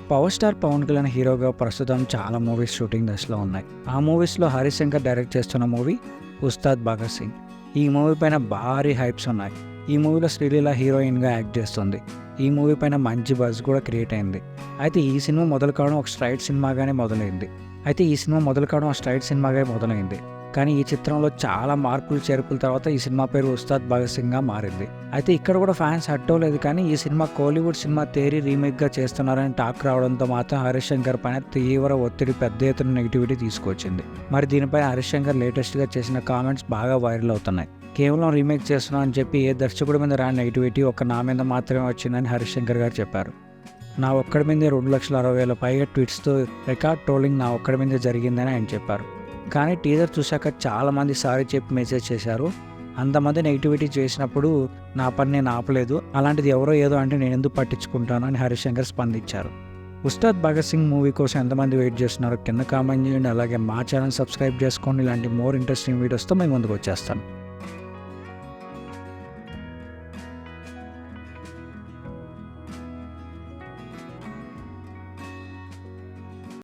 Power star Pawan Kalyan హీరోగా ప్రస్తుతం చాలా మూవీస్ షూటింగ్ దశలో ఉన్నాయి. ఆ మూవీస్లో హరిశంకర్ డైరెక్ట్ చేస్తున్న మూవీ ఉస్తాద్ భగత్ సింగ్. ఈ మూవీ పైన భారీ హైప్స్ ఉన్నాయి. ఈ మూవీలో శ్రీలీల హీరోయిన్గా యాక్ట్ చేస్తుంది. ఈ మూవీ పైన మంచి బజ్ కూడా క్రియేట్ అయింది. అయితే ఈ సినిమా మొదలు కావడం ఒక స్ట్రైట్ సినిమాగానే మొదలైంది. కానీ ఈ చిత్రంలో చాలా మార్పులు చేర్పుల తర్వాత ఈ సినిమా పేరు ఉస్తాద్ భగత్ సింగ్గా మారింది. అయితే ఇక్కడ కూడా ఫ్యాన్స్ హట్టోలేదు. కానీ ఈ సినిమా కోలీవుడ్ సినిమా తేరీ రీమేక్గా చేస్తున్నారని టాక్ రావడంతో మాత్రం హరిశంకర్ పైన తీవ్ర ఒత్తిడి, పెద్ద ఎత్తున నెగిటివిటీ తీసుకొచ్చింది. మరి దీనిపై హరిశంకర్ లేటెస్ట్గా చేసిన కామెంట్స్ బాగా వైరల్ అవుతున్నాయి. కేవలం రీమేక్ చేస్తున్నా అని చెప్పి ఏ దర్శకుడి మీద రాని నెగిటివిటీ నా మీద మాత్రమే వచ్చిందని హరిశంకర్ గారు చెప్పారు. నా ఒక్కడి మీదే 2,60,000 పైగా ట్వీట్స్తో రికార్డ్ ట్రోలింగ్ నా ఒక్కడి మీదే జరిగిందని ఆయన చెప్పారు. కానీ టీజర్ చూశాక చాలామంది సారీ చెప్పి మెసేజ్ చేశారు. అంతమంది నెగిటివిటీ చేసినప్పుడు నా పని నేను ఆపలేదు, అలాంటిది ఎవరో ఏదో అంటే నేను ఎందుకు పట్టించుకుంటాను అని హరిశంకర్ స్పందించారు. ఉస్తాద్ భగత్ సింగ్ మూవీ కోసం ఎంతమంది వెయిట్ చేస్తున్నారో కింద కామెంట్ చేయండి. అలాగే మా ఛానల్ సబ్స్క్రైబ్ చేసుకోండి. ఇలాంటి మోర్ ఇంట్రెస్టింగ్ వీడియోస్తో మేము ముందుకు వచ్చేస్తాను.